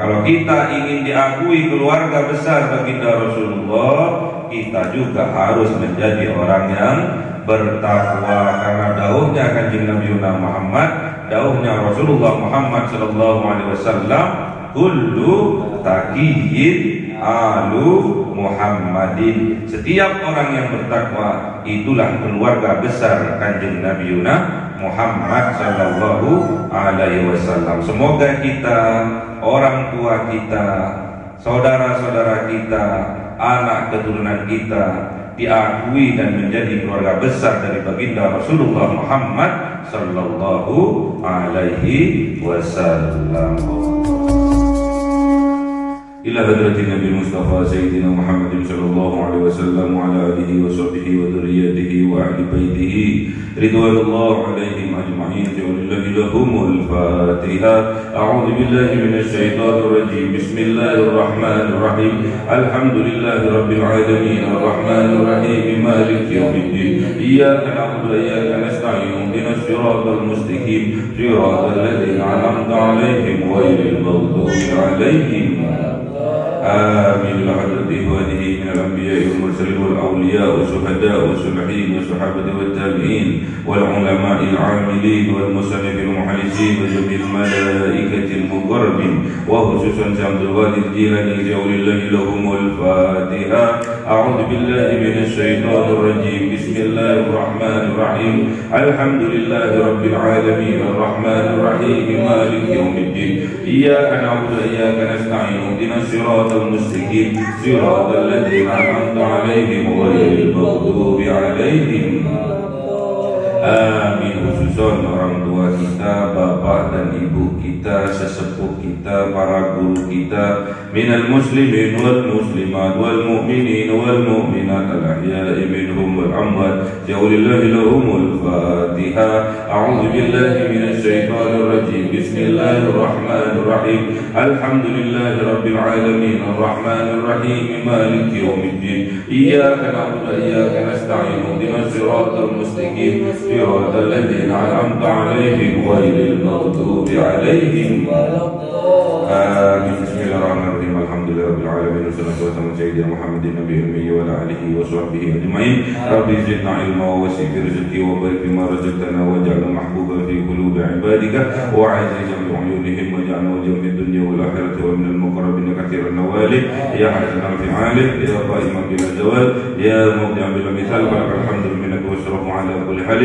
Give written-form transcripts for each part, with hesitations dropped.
Kalau kita ingin diakui keluarga besar baginda Rasulullah, kita juga harus menjadi orang yang bertakwa, karena dauhnya kanjeng Nabi Muhammad, dauhnya Rasulullah Muhammad sallallahu alaihi wasallam, kullu taqiyyin alu Muhammadin. Setiap orang yang bertakwa itulah keluarga besar kanjeng Nabi Muhammad sallallahu alaihi wasallam. Semoga kita, orang tua kita, saudara-saudara kita, anak keturunan kita diakui dan menjadi keluarga besar dari baginda Rasulullah Muhammad sallallahu alaihi wasallam. Ila hadratin Nabi Mustafa Sayyidina Muhammad sallallahu alaihi wasallam wa ala alihi wa sahbihi wa dhurriyyatihi wa ahli baitihi ridwanullah alaihim ajma'in. Lillahi lahumul Fatiha. A'udzu billahi minasy syaithanir rajim. Bismillahir rahmanir rahim. Alhamdulillahi rabbil alamin arrahmanir rahim maliki yaumiddin. Iyyaka na'budu wa iyyaka nasta'in. Ihdinas siratal mustaqim. Siratal ladzina an'amta 'alaihim ghairil maghdubi 'alaihim. آمين. لحضرة إخوانه من الأنبياء والمرسلين والأولياء والشهداء والصالحين والصحابة والتابعين والعلماء العاملين والمصنفين المحدثين وجميع الملائكة المقربين وخصوصا عبد القادر الجيلاني جعل الله لهم الفاتحة. أعوذ بالله من الشيطان الرجيم. بسم الله الرحمن الرحيم. الحمد لله رب العالمين الرحمن الرحيم مالك يوم الدين. إياك نعبد وإياك نستعين. اهدنا الصراط المستقيم صراط الذين أنعمت عليهم غير المغضوب عليهم. Amin. Khususon orang tua kita, bapak dan ibu kita, sesepuh kita, para guru kita, minal muslimin wal muslimat wal mu'minin wal mu'minat al-ahya'i minhum wal amwat. Ja'ulillahi lahumul Fatiha. A'udzu billahi minasy syaithanir rajim. Bismillahirrahmanirrahim. Alhamdulillahi rabbil alamin arrahmanir rahim maliki yaumiddin. Iyyaka na'budu wa iyyaka nasta'in. Ihdinas siratal mustaqim. صراط الذين أنعمت عليهم غير المغضوب عليهم ولا الضالين. بسم الله الرحمن الرحيم. الحمد لله رب العالمين والصلاة والسلام على سيدنا محمد النبي الأمي وعلى آله وصحبه أجمعين. رب زدنا علما ووسع في رزقي وبارك فيما رزقتنا واجعلنا محبوبا في قلوب عبادك وعزيزا بعيونهم واجعلنا وجها في الدنيا والآخرة ومن المقربين كثير النوال. يا حسنا في عالم يا قائما بلا زوال يا مبدعا بلا مثال فلك الحمد منك والشرف على كل حال.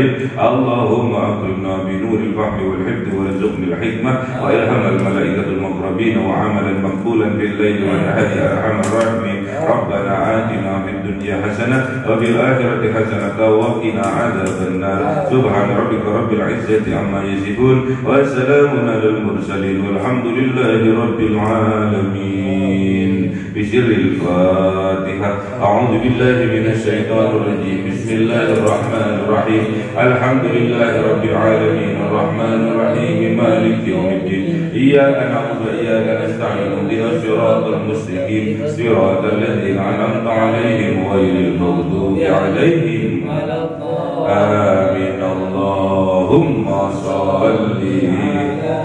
اللهم أكرمنا بنور الفهم والحفظ وارزقنا الحكمة وإلهام الملائكة المقربين وعملا مقبولا في الليل والنهار يا أرحم الراحمين. ربنا آتنا في الدنيا حسنة وفي الآخرة حسنة وقنا عذاب النار. سبحان ربك رب العزة عما يصفون وسلام على المرسلين والحمد لله رب العالمين. بسر الفاتحة. أعوذ بالله من الشيطان الرجيم. بسم الله الرحمن الرحيم. الحمد لله رب العالمين الرحمن الرحيم مالك يوم الدين. إياك نعبد وإياك نستعين. اهدنا الصراط المستقيم صراط الذين أنعمت عليهم غير المغضوب عليهم ولا الضالين. آمين. اللهم صل على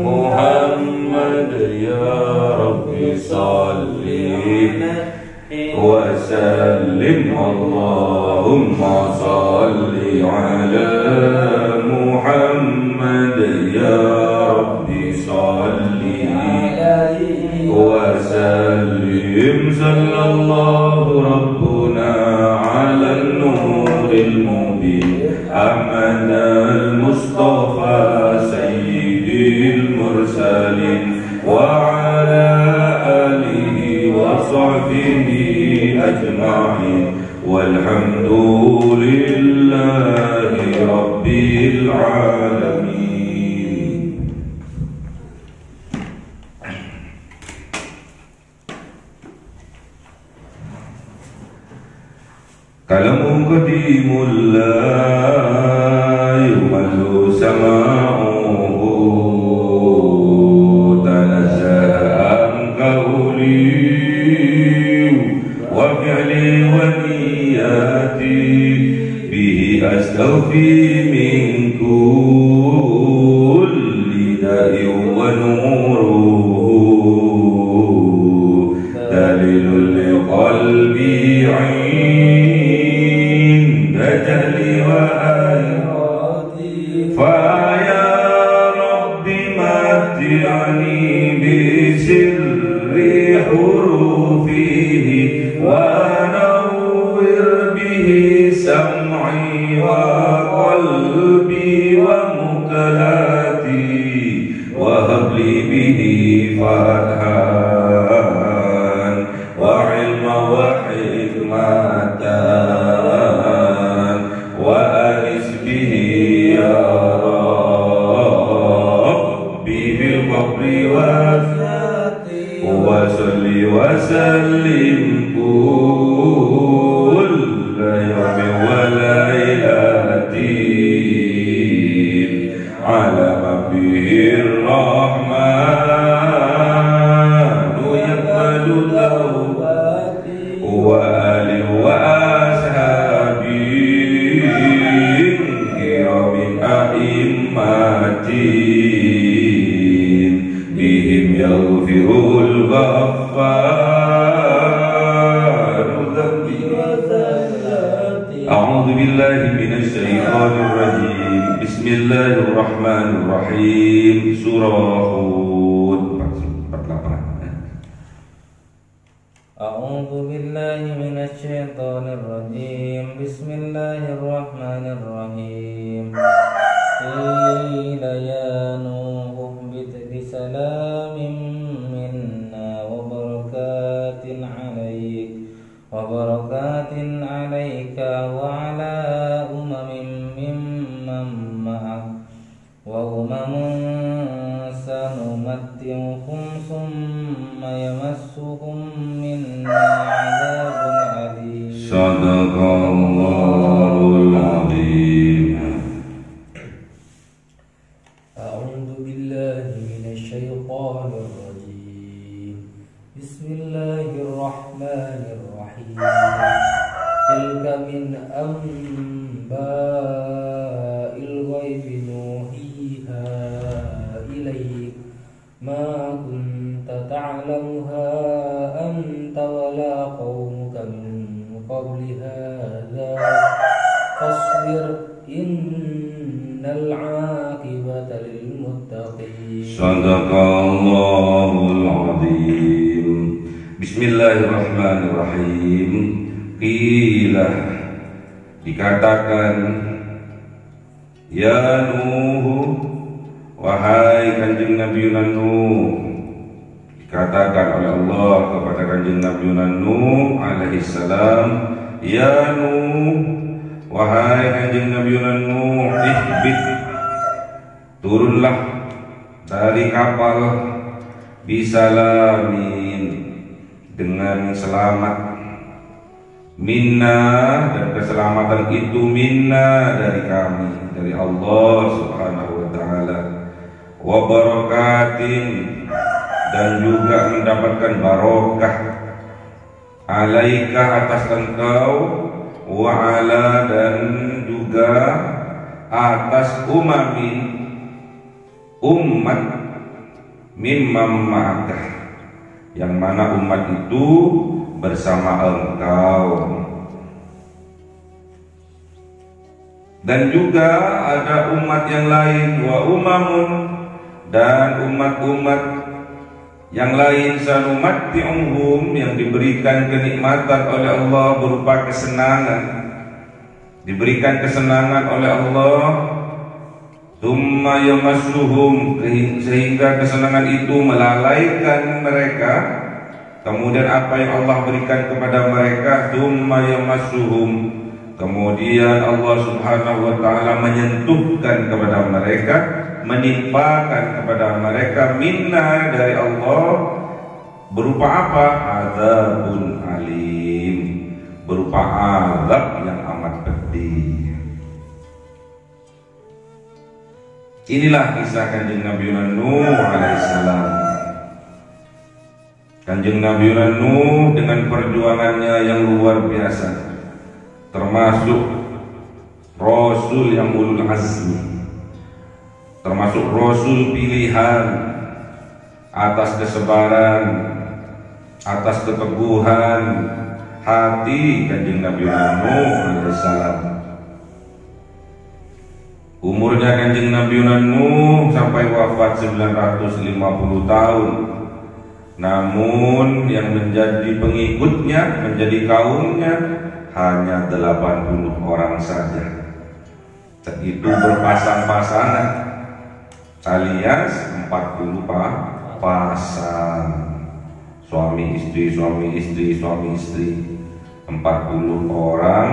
محمد يا رب صل وسلم. اللهم صل على محمد يا رب صل وسلم. صلى الله ربنا على النور المبين أحمد المصطفى سيد المرسلين وعلى آله وصحبه أجمعين والحمد لله رب العالمين. كلام قديم لا يمل سماعه تنزه عن قولي وفعلي ونياتي به أستوفي من كل داء ونوره بسر حروفه ونور به سمعي وقلبي ومقلاتي وهب لي به فتحا وعلما وحكمة وأنس به يا ربي في القبر وصلي وسلم كل يوم وليلة على به الرحمن يقبل توبتي وآله وأصحابه كرام أئمتي بهم يغفر الغفار ذنبي أعوذ بالله من الشيطان الرجيم بسم الله الرحمن الرحيم Surah Hud 48. أعوذ بالله من الشيطان الرجيم بسم الله الرحمن الرحيم قيل يا نوح اهبط بسلام منا وبركات عليك وعلى أمم ممن معك وأمم سنمتعهم ثم يمسهم منا عذاب أليم صدق الله العظيم. أعوذ بالله من الشيطان الرجيم بسم الله الرحمن الرحيم تلك من أنباء الغيب نوحيها إليك ما كنت تعلمها أنت ولا قومك من قبل هذا فاصبر إن العاقبة للمتقين صدق الله العظيم. Bismillahirrahmanirrahim. Qila, dikatakan, ya Nuh, wahai kanjeng Nabi Nuh, dikatakan oleh Allah kepada kanjeng Nabi Nuh alaihi salam, ya Nuh, wahai kanjeng Nabi Nuh, ihbit, turunlah dari kapal bisalamin, dengan selamat, minna, dan keselamatan itu minna, dari kami, dari Allah subhanahu wa ta'ala, wa barakatin, dan juga mendapatkan barokah, alaika, atas engkau, wa ala, dan juga atas umamin, umat, mimman ma'akah, yang mana umat itu bersama engkau. Dan juga ada umat yang lain, wa umamun, dan umat-umat yang lain, sanumatti'uhum, yang diberikan kenikmatan oleh Allah berupa kesenangan, diberikan kesenangan oleh Allah, thumma yamassuhum, sehingga kesenangan itu melalaikan mereka. Kemudian apa yang Allah berikan kepada mereka, thumma yamassuhum, kemudian Allah subhanahu wa ta'ala menyentuhkan kepada mereka, menimpakan kepada mereka, minna, dari Allah, berupa apa? Azabun alim, berupa azab yang amat pedih. Inilah kisah kanjeng Nabi Nuh alaihissalam. Kanjeng Nabi Nuh dengan perjuangannya yang luar biasa, termasuk Rasul yang ulul azmi, termasuk Rasul pilihan, atas kesabaran, atas keteguhan hati kanjeng Nabi Nuh alaihissalam. Umurnya kanjeng Nabi Nuh sampai wafat 950 tahun. Namun yang menjadi pengikutnya, menjadi kaumnya hanya 80 orang saja. Dan itu berpasang-pasangan, alias 40 pasang. Suami istri, suami istri, suami istri. 40 orang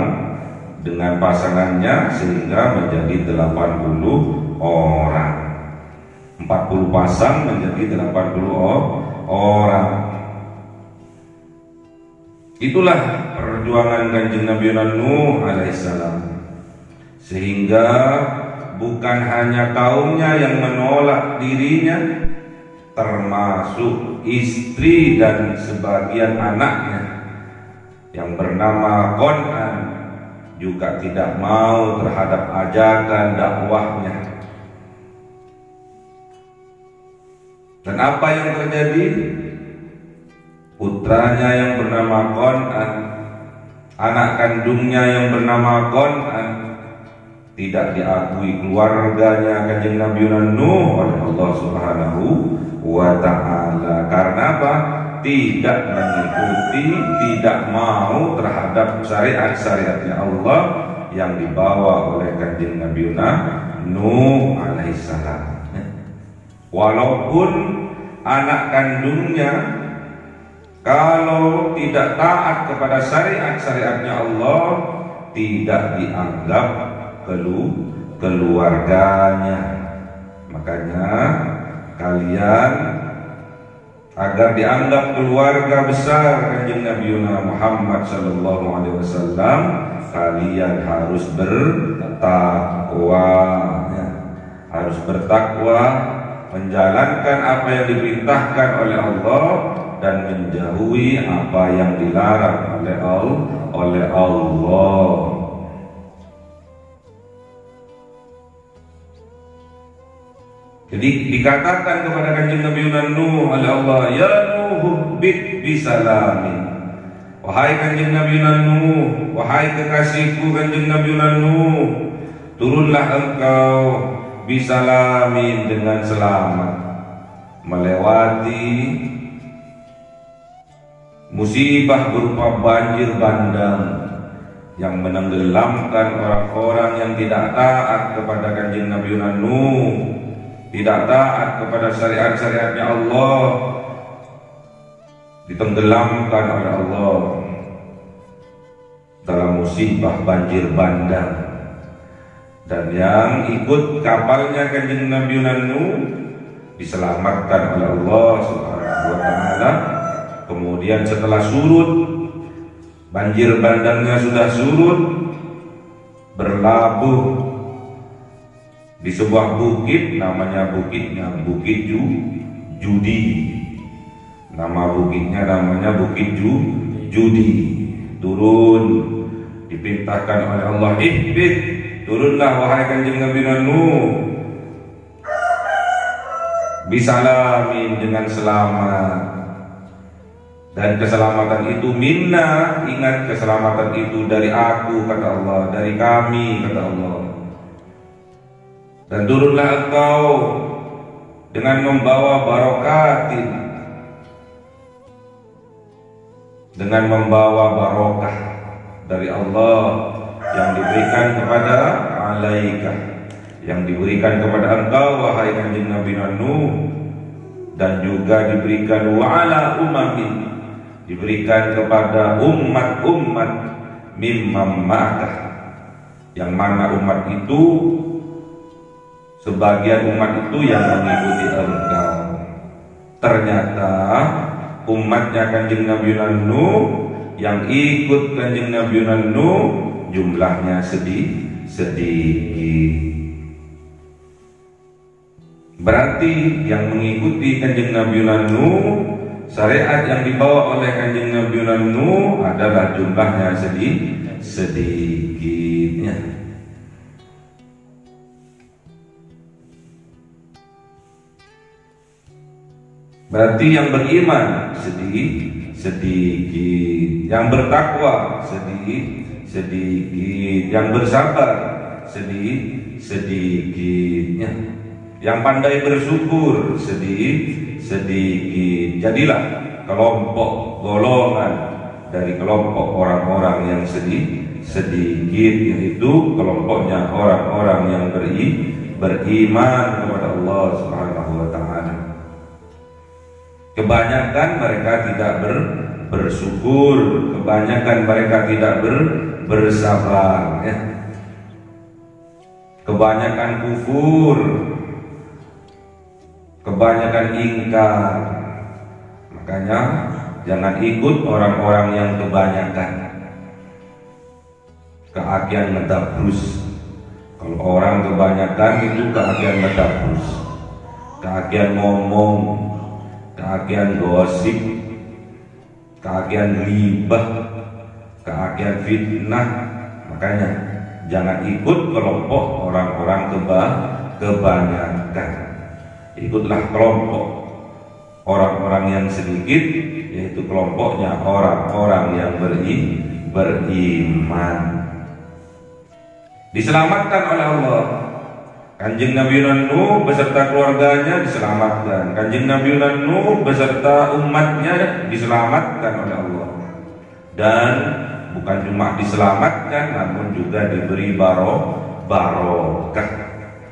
dengan pasangannya sehingga menjadi 80 orang. 40 pasang menjadi 80 orang. Itulah perjuangan Kanjeng Nabi Nuh alaihissalam. Sehingga bukan hanya kaumnya yang menolak dirinya, termasuk istri dan sebagian anaknya yang bernama Qan'an juga tidak mau terhadap ajakan dakwahnya. Dan apa yang terjadi? Putranya yang bernama Qan'an, anak kandungnya yang bernama Qan'an, tidak diakui keluarganya Kanjeng Nabi Nuh oleh Allah Subhanahu wa ta'ala. Karena apa? Tidak mengikuti, tidak mau terhadap syariat-syariatnya Allah yang dibawa oleh Kanjeng Nabi Nuh alaihissalam. Walaupun anak kandungnya kalau tidak taat kepada syariat-syariatnya Allah, tidak dianggap keluarganya. Makanya kalian agar dianggap keluarga besar Kanjeng Nabi Muhammad sallallahu alaihi wasallam, kalian harus bertakwa, ya. Harus bertakwa, menjalankan apa yang diperintahkan oleh Allah dan menjauhi apa yang dilarang oleh Allah. Jadi dikatakan kepada Kanjeng Nabi Nuh oleh Allah, ya Nuh bit bisalamin. Wahai Kanjeng Nabi Nuh, wahai kekasihku Kanjeng Nabi Nuh, turunlah engkau bisalamin dengan selamat, melewati musibah berupa banjir bandang yang menenggelamkan orang-orang yang tidak taat kepada Kanjeng Nabi Nuh, tidak taat kepada syariat-syariatnya Allah, ditenggelamkan oleh Allah dalam musibah banjir bandang. Dan yang ikut kapalnya Kanjeng Nabi Nuh diselamatkan oleh Allah Subhanahu wa ta'ala. Kemudian setelah surut, banjir bandangnya sudah surut, berlabuh di sebuah bukit, namanya Bukit Judi. Nama bukitnya namanya Bukit Judi. Turun, diperintahkan oleh Allah, ihbit, turunlah wahai Kanjeng Nabi Nuh, bisalamin dengan selamat. Dan keselamatan itu minna, ingat keselamatan itu dari aku kata Allah, dari kami kata Allah. Dan turunlah engkau dengan membawa barokatin, dengan membawa barokah dari Allah yang diberikan kepada alaika, yang diberikan kepada engkau wahai Kanjeng Nabi Nuh, dan juga diberikan wa'ala umamin, diberikan kepada umat-umat mimman ma'akah, yang mana umat itu, sebagian umat itu yang mengikuti engkau. Ternyata umatnya Kanjeng Nabi Nuh, yang ikut Kanjeng Nabi Nuh jumlahnya sedikit. Berarti yang mengikuti Kanjeng Nabi Nuh, syariat yang dibawa oleh Kanjeng Nabi Nuh adalah jumlahnya sedikitnya. Berarti yang beriman sedikit, yang bertakwa sedikit, yang bersabar sedikitnya, yang pandai bersyukur sedikit, sedikit. Jadilah kelompok golongan dari kelompok orang-orang yang sedikit, yaitu kelompoknya orang-orang yang beriman kepada Allah Subhanahu wa taala. Kebanyakan mereka tidak bersyukur, kebanyakan mereka tidak bersabar, ya. Kebanyakan kufur, kebanyakan ingkar. Makanya jangan ikut orang-orang yang kebanyakan. Keakian ngedabrus. Kalau orang kebanyakan itu keakian ngedabrus, keakian ngomong, keakian gosip, keakian ghibah, keakian fitnah. Makanya jangan ikut kelompok orang-orang kebanyakan. Ikutlah kelompok orang-orang yang sedikit, yaitu kelompoknya orang-orang yang beriman. Diselamatkan oleh Allah. Kanjeng Nabi Nuh beserta keluarganya diselamatkan. Kanjeng Nabi Nuh beserta umatnya diselamatkan oleh Allah. Dan bukan cuma diselamatkan, namun juga diberi barokah.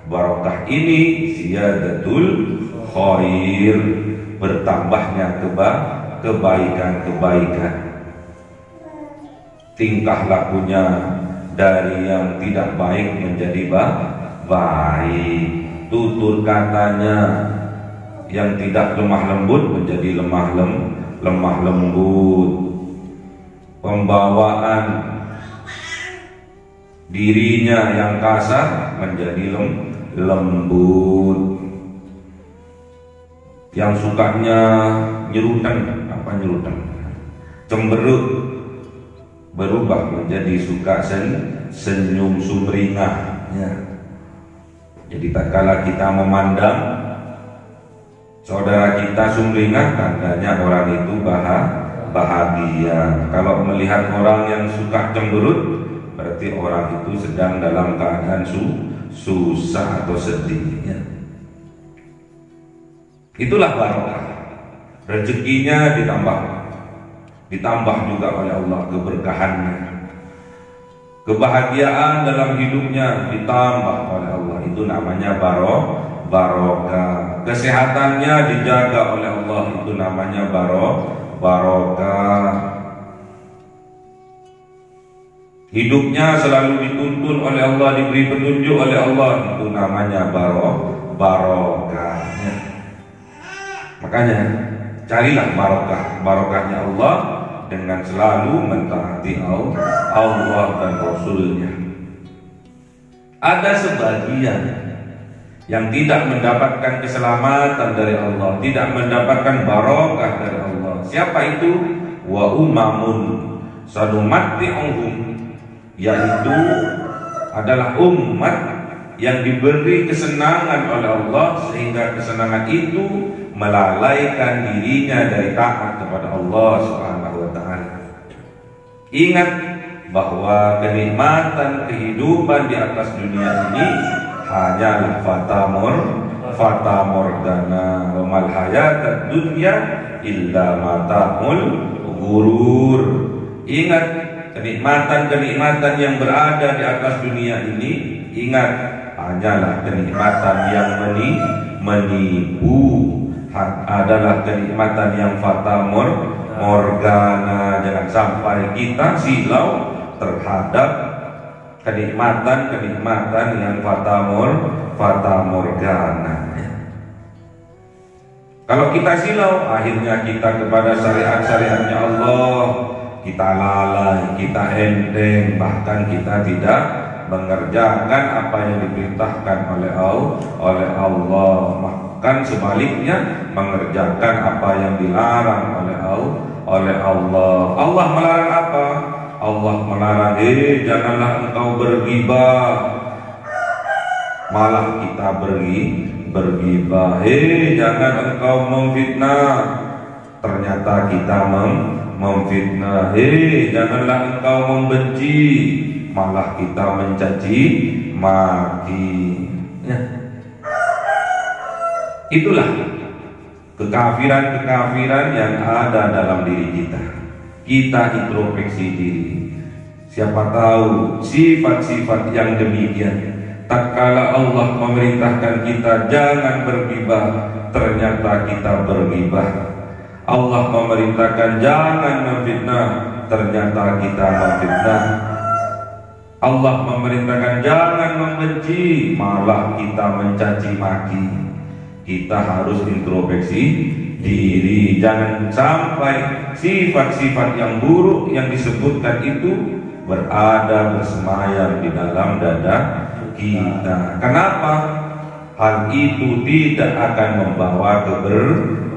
Barokah ini ziyadatul khair, bertambahnya kebaikan-kebaikan. Tingkah lakunya dari yang tidak baik menjadi baik. Tutur katanya yang tidak lemah lembut menjadi lemah lembut. Pembawaan dirinya yang kasar menjadi lembut. Yang sukanya nyeruteng, cemberut, berubah menjadi suka senyum sumringah, ya. Jadi tatkala kita memandang saudara kita sumringah, tandanya orang itu bahagia. Kalau melihat orang yang suka cemberut, berarti orang itu sedang dalam keadaan susah atau sedih, ya. Itulah barokah. Rezekinya ditambah juga oleh Allah, keberkahannya. Kebahagiaan dalam hidupnya ditambah oleh Allah. Itu namanya barokah. Kesehatannya dijaga oleh Allah. Itu namanya barokah. Hidupnya selalu dituntun oleh Allah, diberi petunjuk oleh Allah. Itu namanya barokahnya. Makanya carilah barokahnya Allah dengan selalu mentaati Allah dan Rasulnya. Ada sebagian yang tidak mendapatkan keselamatan dari Allah, tidak mendapatkan barokah dari Allah. Siapa itu? Wa umamun sanumatti'uhum, yaitu adalah umat yang diberi kesenangan oleh Allah, sehingga kesenangan itu melalaikan dirinya dari taat kepada Allah Subhanahu wa taala. Ingat bahwa kenikmatan kehidupan di atas dunia ini hanyalah fata morgana, wa mal hayatad dunya illa mata'ul ghurur. Ingat kenikmatan-kenikmatan yang berada di atas dunia ini, ingat hanyalah kenikmatan yang menipu, adalah kenikmatan yang fata morgana. Jangan sampai kita silau terhadap kenikmatan yang fata morgana. Kalau kita silau, akhirnya kita kepada syariat-syariatnya Allah kita lalai, kita enteng, bahkan kita tidak mengerjakan apa yang diperintahkan oleh Allah. Bahkan sebaliknya mengerjakan apa yang dilarang oleh Allah. Allah melarang apa? Allah melarang, janganlah engkau berghibah. Malah kita berghibah. Jangan engkau memfitnah. Ternyata kita memfitnah. Janganlah engkau membenci. Malah kita mencaci maki, ya. Itulah kekafiran-kekafiran yang ada dalam diri kita. Kita introspeksi diri. Siapa tahu sifat-sifat yang demikian, tatkala Allah memerintahkan kita jangan bergibah, ternyata kita bergibah. Allah memerintahkan jangan memfitnah, ternyata kita memfitnah. Allah memerintahkan jangan membenci, malah kita mencaci maki. Kita harus introspeksi diri. Jangan sampai sifat-sifat yang buruk yang disebutkan itu berada bersemayam di dalam dada kita. Kenapa? Hal itu tidak akan membawa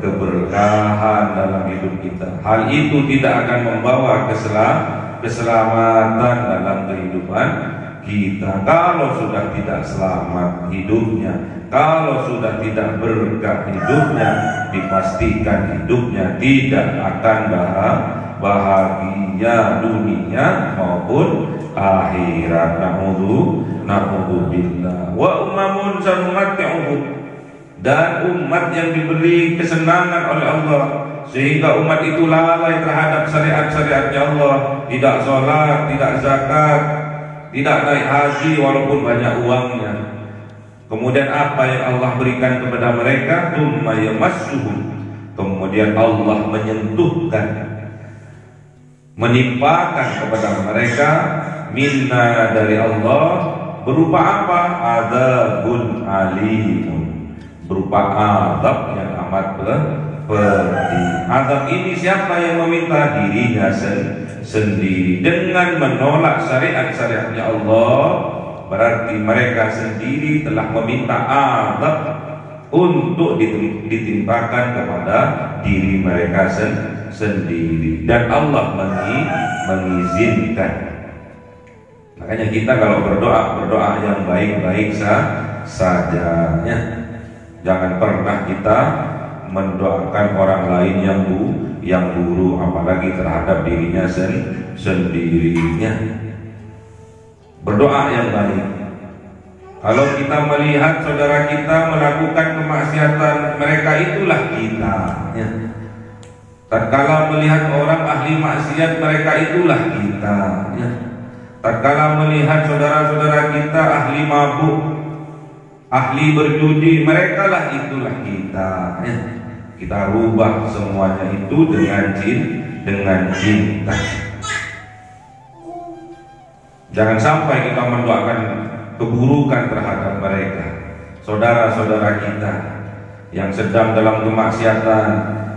keberkahan dalam hidup kita. Hal itu tidak akan membawa keselamatan dalam kehidupan kita. Kalau sudah tidak selamat hidupnya, kalau sudah tidak berkah hidupnya, dipastikan hidupnya tidak akan bahagia dunia maupun akhirat. Na'udzubillah. Wa ummamun sanumatti'uhum, dan umat yang diberi kesenangan oleh Allah sehingga umat itu lalai terhadap syariat-syariatnya Allah, tidak sholat, tidak zakat, tidak naik haji walaupun banyak uangnya. Kemudian apa yang Allah berikan kepada mereka? Tsumma yamassuhum, kemudian Allah menyentuhkan, menimpakan kepada mereka minna dari Allah berupa apa? Adzabun alimun, berupa azab yang amat pedih. Azab ini siapa yang meminta? Dirinya sendiri. Dengan menolak syariat-syariatnya Allah, berarti mereka sendiri telah meminta azab untuk ditimpakan kepada diri mereka sendiri, dan Allah mengizinkan. Makanya kita kalau berdoa yang baik-baik saja, ya. Jangan pernah kita mendoakan orang lain yang buruk, apalagi terhadap dirinya sendirinya. Berdoa yang baik. Kalau kita melihat saudara kita melakukan kemaksiatan, mereka itulah kita, ya. Tatkala melihat orang ahli maksiat, mereka itulah kita, ya. Tatkala melihat saudara-saudara kita ahli mabuk, ahli berjudi, mereka lah itulah kita, ya. Kita rubah semuanya itu dengan cinta. Jangan sampai kita mendoakan keburukan terhadap mereka, saudara-saudara kita yang sedang dalam kemaksiatan,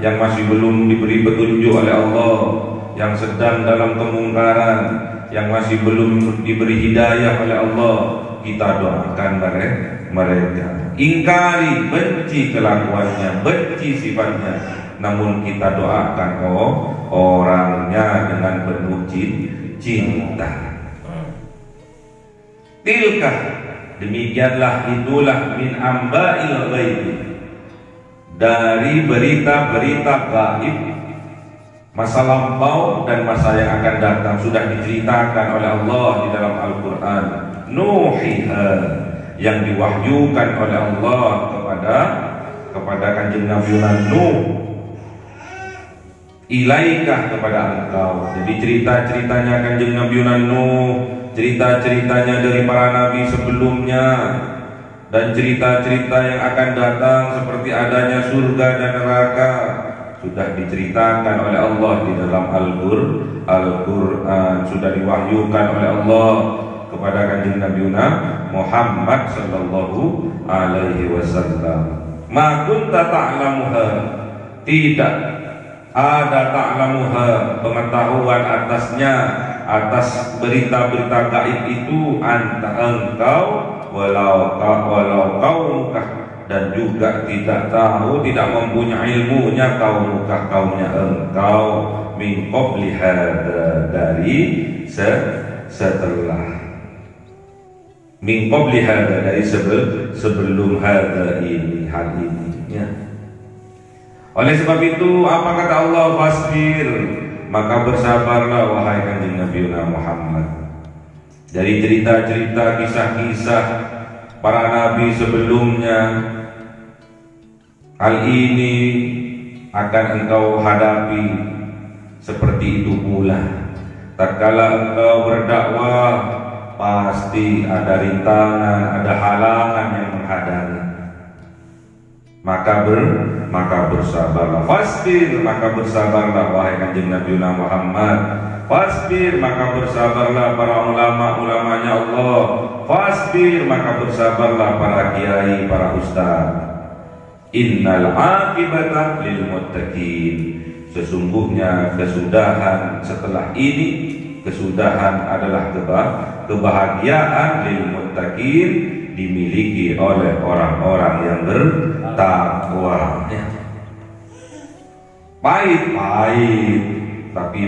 yang masih belum diberi petunjuk oleh Allah, yang sedang dalam kemungkaran, yang masih belum diberi hidayah oleh Allah. Kita doakan mereka, ingkari, benci kelakuannya, benci sifatnya, namun kita doakan orangnya dengan penuh cinta. Tilka, demikianlah, itulah min amba'il ghaib, dari berita-berita gaib, masa lampau dan masa yang akan datang, sudah diceritakan oleh Allah di dalam Al-Quran. Nuhiha, yang diwahyukan oleh Allah kepada kanjeng Nabi Nuh, ilaika, kepada engkau. Jadi cerita-ceritanya kanjeng Nabi Nuh, cerita-ceritanya dari para nabi sebelumnya, dan cerita-cerita yang akan datang seperti adanya surga dan neraka, sudah diceritakan oleh Allah di dalam Al-Quran, sudah diwahyukan oleh Allah kepada kanjeng Nabi Muhammad sallallahu alaihi wasallam. Ma kunta ta'lamuha, tidak ada ta'lamuha, pengetahuan atasnya, atas berita-berita gaib itu, anta, engkau, walau kaumukah, dan juga tidak tahu, tidak mempunyai ilmunya kaumukah, kaumnya engkau, min qabli hadza, dari setelah, min qabli hadza, dari sebelum hadza, ini, hal ini, ya. Oleh sebab itu, apa kata Allah? Fasbir, maka bersabarlah wahai kanjeng Nabi Muhammad. Dari cerita-cerita, kisah-kisah para nabi sebelumnya, Hal ini akan engkau hadapi seperti itu pula tatkala engkau berdakwah, pasti ada rintangan, ada halangan yang menghadang. Maka bersabarlah. Fasbir, maka bersabarlah wahai kanjeng Nabi Muhammad. Fasbir, maka bersabarlah para ulama-ulamanya Allah. Fasbir, maka bersabarlah para kiai, para ustaz. Innal aqibata lil muttaqin. Sesungguhnya kesudahan setelah ini, kesudahan adalah kebahagiaan lil muttaqin, dimiliki oleh orang-orang yang bertakwa. Pahit-pahit tapi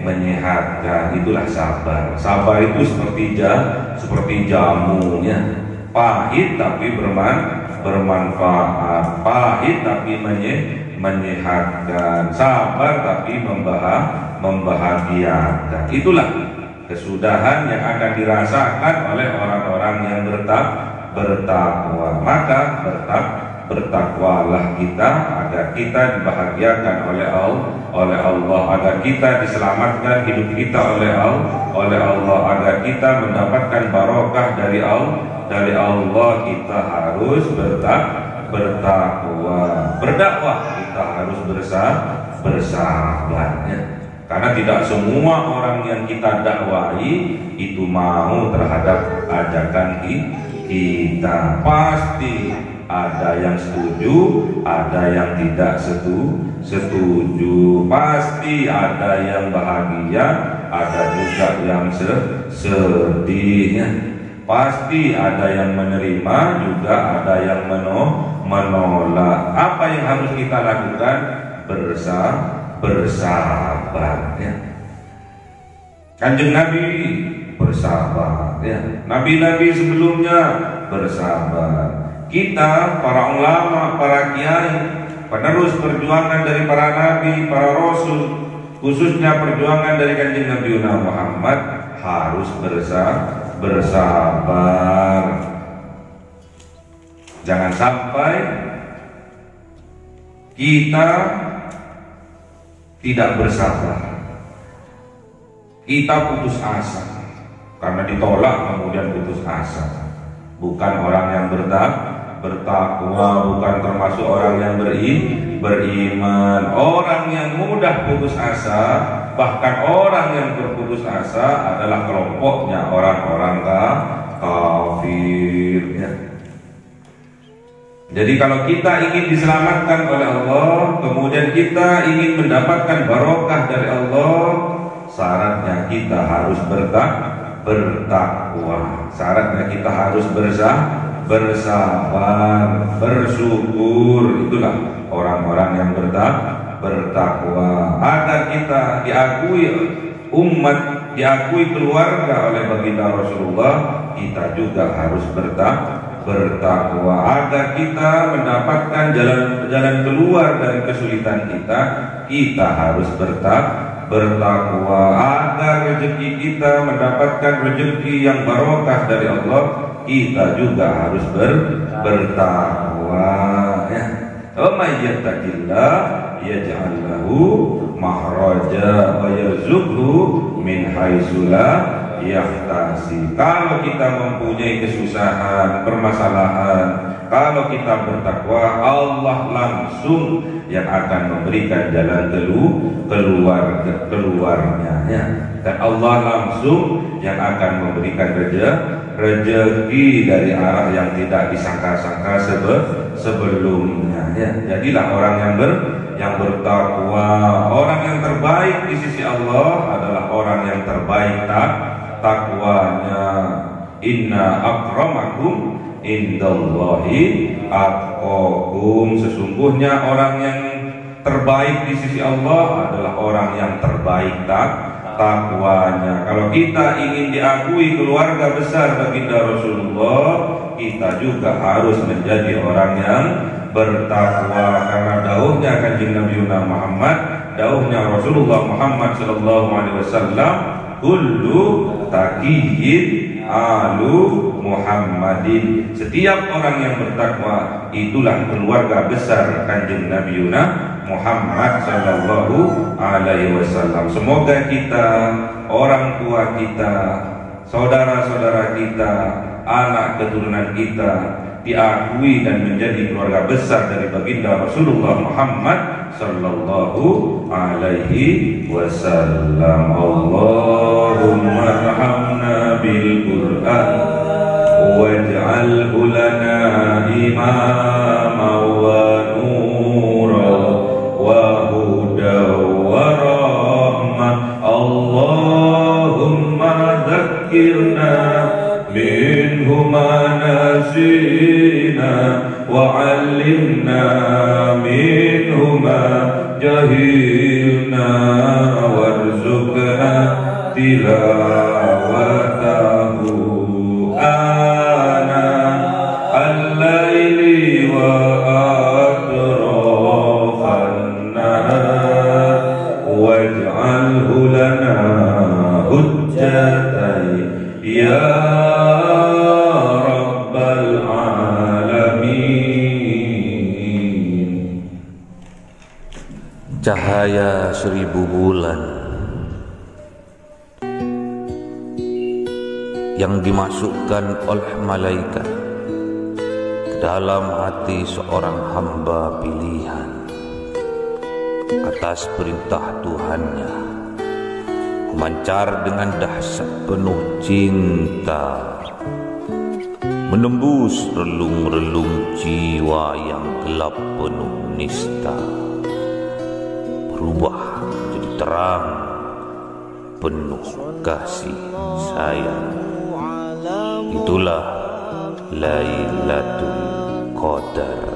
menyehatkan, itulah sabar. Sabar itu seperti jamunya, pahit tapi bermanfaat, pahit tapi menyehatkan, sabar tapi membahagiakan. Itulah kesudahan yang akan dirasakan oleh orang-orang yang bertakwa. Maka bertakwalah kita agar kita dibahagiakan oleh Allah, agar kita diselamatkan hidup kita oleh Allah, agar kita mendapatkan barokah dari Allah. Kita harus bertakwa. Berdakwah kita harus bersabar, ya. Karena tidak semua orang yang kita dakwai itu mau terhadap ajakan kita. Pasti ada yang setuju, ada yang tidak setuju. Pasti ada yang bahagia, ada juga yang sedih. Pasti ada yang menerima, juga ada yang menolak. Apa yang harus kita lakukan? Bersabar, ya. Kanjeng Nabi bersabar, ya. Nabi-nabi sebelumnya bersabar. Kita para ulama, para kiai, penerus perjuangan dari para nabi, para rasul, khususnya perjuangan dari kanjeng Nabi Muhammad, harus bersabar. Jangan sampai kita tidak bersabar, kita putus asa karena ditolak kemudian putus asa. Bukan orang yang bertakwa, bukan termasuk orang yang beriman. Orang yang mudah putus asa, bahkan orang yang berputus asa adalah kelompoknya orang-orang kafir, ya. Jadi kalau kita ingin diselamatkan oleh Allah, kemudian kita ingin mendapatkan barokah dari Allah, syaratnya kita harus bertakwa. Syaratnya kita harus bersabar, bersyukur. Itulah orang-orang yang bertakwa. Agar kita diakui umat, diakui keluarga oleh baginda Rasulullah, kita juga harus bertakwa. Agar kita mendapatkan jalan keluar dari kesulitan kita harus bertakwa. Agar rezeki kita mendapatkan rezeki yang barokah dari Allah, kita juga harus bertakwa, ya. Wa may yattaqillah yaj'al lahu makhraja wa yarzuqhu min haitsu la yahtasib. Kalau kita mempunyai kesusahan, permasalahan, kalau kita bertakwa, Allah langsung yang akan memberikan jalan keluarnya, ya. Dan Allah langsung yang akan memberikan rezeki dari arah yang tidak disangka-sangka sebelumnya, ya. Jadilah orang yang bertakwa. Orang yang terbaik di sisi Allah adalah orang yang terbaik takwanya. Inna akramakum indallahi atqakum. Sesungguhnya orang yang terbaik di sisi Allah adalah orang yang terbaik takwanya. Kalau kita ingin diakui keluarga besar baginda Rasulullah, kita juga harus menjadi orang yang bertakwa. Karena dawuhnya kanjeng Nabi Muhammad, dawuhnya Rasulullah Muhammad sallallahu alaihi wasallam, kullu taqiyyin alu Muhammadin. Setiap orang yang bertakwa itulah keluarga besar Kanjeng Nabi Muhammad sallallahu alaihi wasallam. Semoga kita, orang tua kita, saudara-saudara kita, anak keturunan kita diakui dan menjadi keluarga besar dari baginda Rasulullah Muhammad sallallahu alaihi wasallam. Allahumma arhamna bil Qur'an waj'alhu lana imama wa nura wa huda wa rahmah. Allahumma dzakkirna minhu ma nasina wa 'allimna minhu ma jahilna warzuqna tilawatahu ana al-laili wa atrafan nahar waj'alhu lana hujjatan ya rabbal alamin. Cahaya 1000 bulan yang dimasukkan oleh malaikat ke dalam hati seorang hamba pilihan atas perintah Tuhannya, memancar dengan dahsyat penuh cinta, menembus relung-relung jiwa yang gelap penuh nista, berubah menjadi terang penuh kasih sayang. Itulah Lailatul Qadar.